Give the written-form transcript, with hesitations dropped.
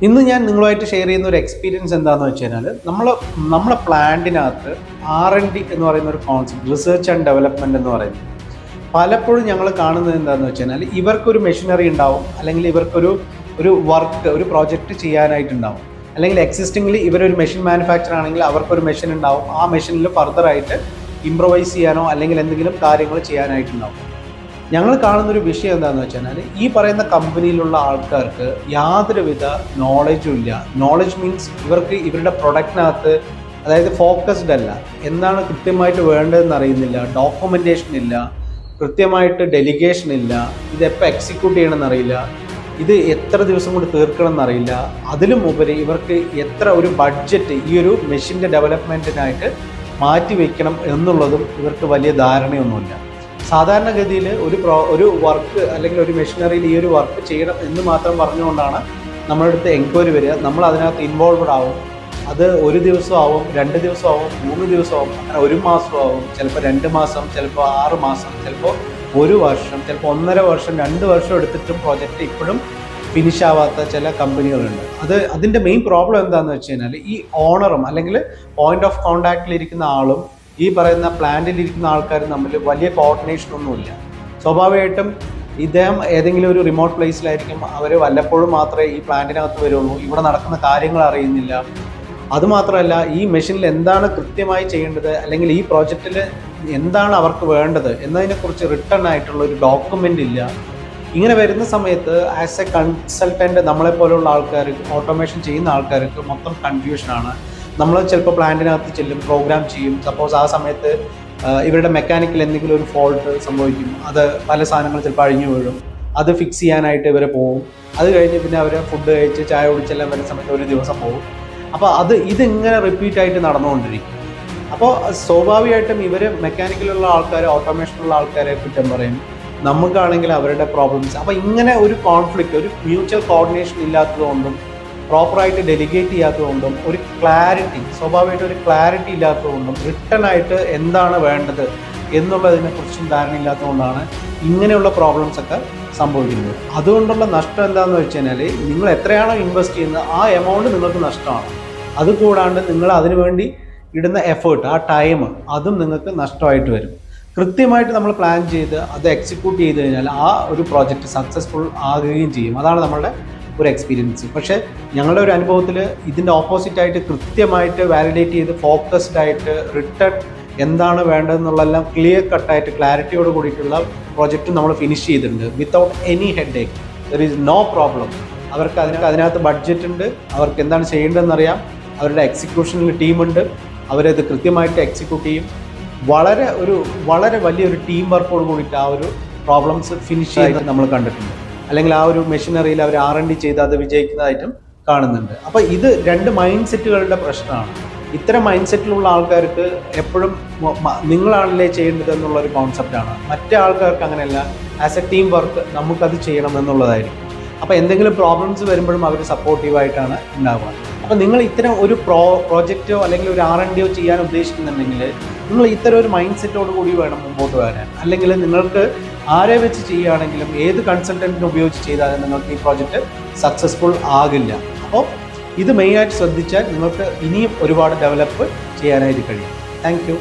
ഇന്ന് ഞാൻ നിങ്ങളുമായിട്ട് ഷെയർ ചെയ്യുന്ന ഒരു എക്സ്പീരിയൻസ് എന്താണെന്ന് വെച്ച് കഴിഞ്ഞാൽ നമ്മളെ പ്ലാന്റിനകത്ത് R&D എന്ന് പറയുന്ന ഒരു കോൺസെപ്റ്റ്, റിസർച്ച് ആൻഡ് ഡെവലപ്മെൻറ്റ് എന്ന് പറയുന്നത് പലപ്പോഴും ഞങ്ങൾ കാണുന്നത് എന്താണെന്ന് വെച്ച് കഴിഞ്ഞാൽ ഇവർക്കൊരു മെഷീനറി ഉണ്ടാവും, അല്ലെങ്കിൽ ഇവർക്കൊരു വർക്ക്, ഒരു പ്രോജക്റ്റ് ചെയ്യാനായിട്ടുണ്ടാവും, അല്ലെങ്കിൽ എക്സിസ്റ്റിംഗ്ലി ഇവരൊരു മെഷീൻ മാനുഫാക്ചർ ആണെങ്കിൽ അവർക്കൊരു മെഷീൻ ഉണ്ടാവും. ആ മെഷീനിൽ ഫർദറായിട്ട് ഇംപ്രവൈസ് ചെയ്യാനോ അല്ലെങ്കിൽ എന്തെങ്കിലും കാര്യങ്ങൾ ചെയ്യാനായിട്ടുണ്ടാവും. ഞങ്ങൾ കാണുന്നൊരു വിഷയം എന്താണെന്ന് വെച്ചാൽ ഈ പറയുന്ന കമ്പനിയിലുള്ള ആൾക്കാർക്ക് യാതൊരുവിധ നോളജും ഇല്ല. നോളജ് മീൻസ് ഇവർക്ക് ഇവരുടെ പ്രൊഡക്റ്റിനകത്ത്, അതായത് ഫോക്കസ്ഡ് അല്ല, എന്താണ് കൃത്യമായിട്ട് വേണ്ടതെന്ന് അറിയുന്നില്ല, ഡോക്യുമെൻറ്റേഷൻ ഇല്ല, കൃത്യമായിട്ട് ഡെലിഗേഷൻ ഇല്ല, ഇതെപ്പോൾ എക്സിക്യൂട്ട് ചെയ്യണമെന്ന് അറിയില്ല, ഇത് എത്ര ദിവസം കൊണ്ട് തീർക്കണം എന്നറിയില്ല. അതിലും ഉപരി ഇവർക്ക് എത്ര ഒരു ബഡ്ജറ്റ് ഈ ഒരു മെഷീൻ്റെ ഡെവലപ്മെൻറ്റിനായിട്ട് മാറ്റി വയ്ക്കണം എന്നുള്ളതും ഇവർക്ക് വലിയ ധാരണയൊന്നുമില്ല. സാധാരണഗതിയിൽ ഒരു വർക്ക് അല്ലെങ്കിൽ ഒരു മെഷീനറിയിൽ ഈ ഒരു വർക്ക് ചെയ്യണം എന്ന് മാത്രം പറഞ്ഞുകൊണ്ടാണ് നമ്മുടെ അടുത്ത് എൻക്വയറി വരിക. നമ്മൾ അതിനകത്ത് ഇൻവോൾവ്ഡ് ആവും. അത് ഒരു ദിവസമാവും, 2 ദിവസമാവും, 3 ദിവസമാവും, അങ്ങനെ 1 മാസമാവും, ചിലപ്പോൾ 2 മാസം, ചിലപ്പോൾ 6 മാസം, ചിലപ്പോൾ 1 വർഷം, ചിലപ്പോൾ 1.5 വർഷം, 2 വർഷം എടുത്തിട്ടും പ്രോജക്റ്റ് ഇപ്പോഴും ഫിനിഷ് ആവാത്ത ചില കമ്പനികളുണ്ട്. അതിൻ്റെ മെയിൻ പ്രോബ്ലം എന്താണെന്ന് വെച്ച് കഴിഞ്ഞാൽ ഈ ഓണറും അല്ലെങ്കിൽ പോയിന്റ് ഓഫ് കോൺടാക്റ്റിലിരിക്കുന്ന ആളും ഈ പറയുന്ന പ്ലാന്റിലിരിക്കുന്ന ആൾക്കാരും തമ്മിൽ വലിയ കോർഡിനേഷൻ ഒന്നുമില്ല. സ്വാഭാവികമായിട്ടും ഇദ്ദേഹം ഏതെങ്കിലും ഒരു റിമോട്ട് പ്ലേസിലായിരിക്കും. അവർ വല്ലപ്പോഴും മാത്രമേ ഈ പ്ലാന്റിനകത്ത് വരുള്ളൂ. ഇവിടെ നടക്കുന്ന കാര്യങ്ങൾ അറിയുന്നില്ല. അതുമാത്രമല്ല, ഈ മെഷീനിൽ എന്താണ് കൃത്യമായി ചെയ്യേണ്ടത്, അല്ലെങ്കിൽ ഈ പ്രോജക്റ്റിൽ എന്താണ് അവർക്ക് വേണ്ടത് എന്നതിനെക്കുറിച്ച് റിട്ടേൺ ആയിട്ടുള്ള ഒരു ഡോക്യുമെൻ്റ് ഇല്ല. ഇങ്ങനെ വരുന്ന സമയത്ത് ആസ് എ കൺസൾട്ടൻ്റ് നമ്മളെപ്പോലുള്ള ആൾക്കാർ, ഓട്ടോമേഷൻ ചെയ്യുന്ന ആൾക്കാർക്ക് മൊത്തം കൺഫ്യൂഷനാണ്. നമ്മൾ ചിലപ്പോൾ പ്ലാന്റിനകത്ത് ചെല്ലും, പ്രോഗ്രാം ചെയ്യും. സപ്പോസ് ആ സമയത്ത് ഇവരുടെ മെക്കാനിക്കൽ എന്തെങ്കിലും ഒരു ഫോൾട്ട് സംഭവിക്കും. അത് പല സാധനങ്ങൾ ചിലപ്പോൾ അഴിഞ്ഞു വീഴും. അത് ഫിക്സ് ചെയ്യാനായിട്ട് ഇവർ പോകും. അത് കഴിഞ്ഞ് പിന്നെ അവർ ഫുഡ് കഴിച്ച് ചായ കുടിച്ചെല്ലാം വരുന്ന സമയത്ത് ഒരു ദിവസം പോകും. അപ്പോൾ ഇതിങ്ങനെ റിപ്പീറ്റായിട്ട് നടന്നുകൊണ്ടിരിക്കും. അപ്പോൾ സ്വാഭാവികമായിട്ടും ഇവർ മെക്കാനിക്കലുള്ള ആൾക്കാർ, ഓട്ടോമേഷനുള്ള ആൾക്കാരെ കുറ്റം പറയും. നമുക്കാണെങ്കിൽ അവരുടെ പ്രോബ്ലംസ്. അപ്പോൾ ഇങ്ങനെ ഒരു കോൺഫ്ലിക്റ്റ്, ഒരു മ്യൂച്വൽ കോർഡിനേഷൻ ഇല്ലാത്തതുകൊണ്ടും പ്രോപ്പറായിട്ട് ഡെലിഗേറ്റ് ചെയ്യാത്തതുകൊണ്ടും സ്വാഭാവികമായിട്ട് ഒരു ക്ലാരിറ്റി ഇല്ലാത്തതുകൊണ്ടും റിട്ടേൺ ആയിട്ട് എന്താണ് വേണ്ടത് എന്നുള്ളതിനെക്കുറിച്ചും ധാരണയില്ലാത്തതുകൊണ്ടാണ് ഇങ്ങനെയുള്ള പ്രോബ്ലംസ് ഒക്കെ സംഭവിക്കുന്നത്. അതുകൊണ്ടുള്ള നഷ്ടം എന്താണെന്ന് വെച്ച് കഴിഞ്ഞാൽ നിങ്ങൾ എത്രയാണോ ഇൻവെസ്റ്റ് ചെയ്യുന്നത് ആ എമൗണ്ട് നിങ്ങൾക്ക് നഷ്ടമാണ്. അതുകൂടാണ്ട് നിങ്ങൾ അതിനുവേണ്ടി ഇടുന്ന എഫേർട്ട്, ആ ടൈം, അതും നിങ്ങൾക്ക് നഷ്ടമായിട്ട് വരും. കൃത്യമായിട്ട് നമ്മൾ പ്ലാൻ ചെയ്ത് അത് എക്സിക്യൂട്ട് ചെയ്ത് കഴിഞ്ഞാൽ ആ ഒരു പ്രോജക്റ്റ് സക്സസ്ഫുൾ ആകുകയും ചെയ്യും. അതാണ് നമ്മളുടെ ഒരു എക്സ്പീരിയൻസ്. പക്ഷേ ഞങ്ങളുടെ ഒരു അനുഭവത്തിൽ ഇതിൻ്റെ ഓപ്പോസിറ്റായിട്ട് കൃത്യമായിട്ട് വാലിഡേറ്റ് ചെയ്ത് ഫോക്കസ്ഡ് ആയിട്ട് റിട്ടേൺ എന്താണ് വേണ്ടതെന്നുള്ളതെല്ലാം ക്ലിയർ കട്ടായിട്ട് ക്ലാരിറ്റിയോട് കൂടിയിട്ടുള്ള പ്രോജക്റ്റ് നമ്മൾ ഫിനിഷ് ചെയ്തിട്ടുണ്ട്. Without any headache, there is no problem. അവർക്ക് അതിനകത്ത് ബഡ്ജറ്റ് ഉണ്ട്, അവർക്ക് എന്താണ് ചെയ്യേണ്ടതെന്നറിയാം, അവരുടെ എക്സിക്യൂഷനിൽ ടീമുണ്ട്, അവരത് കൃത്യമായിട്ട് എക്സിക്യൂട്ട് ചെയ്യും. വളരെ വലിയൊരു ടീം വർക്കോട് കൂടിയിട്ട് ആ ഒരു പ്രോബ്ലംസ് ഫിനിഷ് ചെയ്ത് നമ്മൾ കണ്ടിട്ടുണ്ട്. അല്ലെങ്കിൽ ആ ഒരു മെഷീനറിയിൽ അവർ R&D ചെയ്ത് അത് വിജയിക്കുന്നതായിട്ടും കാണുന്നുണ്ട്. അപ്പോൾ ഇത് 2 മൈൻഡ് സെറ്റുകളുടെ പ്രശ്നമാണ്. ഇത്തരം മൈൻഡ് സെറ്റിലുള്ള ആൾക്കാർക്ക് എപ്പോഴും നിങ്ങളാണല്ലേ ചെയ്യേണ്ടത് എന്നുള്ളൊരു കോൺസെപ്റ്റാണ്. മറ്റേ ആൾക്കാർക്ക് അങ്ങനെയല്ല, ആസ് എ ടീം വർക്ക് നമുക്കത് ചെയ്യണം എന്നുള്ളതായിരിക്കും. അപ്പോൾ എന്തെങ്കിലും പ്രോബ്ലംസ് വരുമ്പോഴും അവർ സപ്പോർട്ടീവായിട്ടാണ് ഉണ്ടാവുക. അപ്പോൾ നിങ്ങൾ ഇത്തരം ഒരു പ്രോജക്റ്റോ അല്ലെങ്കിൽ ഒരു R&Dയോ ചെയ്യാൻ ഉദ്ദേശിക്കുന്നുണ്ടെങ്കിൽ നിങ്ങൾ ഇത്തരം ഒരു മൈൻഡ് സെറ്റോട് കൂടി വേണം മുമ്പോട്ട് വരാൻ. അല്ലെങ്കിൽ നിങ്ങൾക്ക് ആരെ വെച്ച് ചെയ്യുകയാണെങ്കിലും ഏത് കൺസൾട്ടൻറ്റിനെ ഉപയോഗിച്ച് ചെയ്താലും നിങ്ങൾക്ക് ഈ പ്രോജക്റ്റ് സക്സസ്ഫുൾ ആകില്ല. അപ്പോൾ ഇത് മെയിനായിട്ട് ശ്രദ്ധിച്ചാൽ നിങ്ങൾക്ക് ഇനിയും ഒരുപാട് ഡെവലപ്പ് ചെയ്യാനായിട്ട് കഴിയും. Thank you.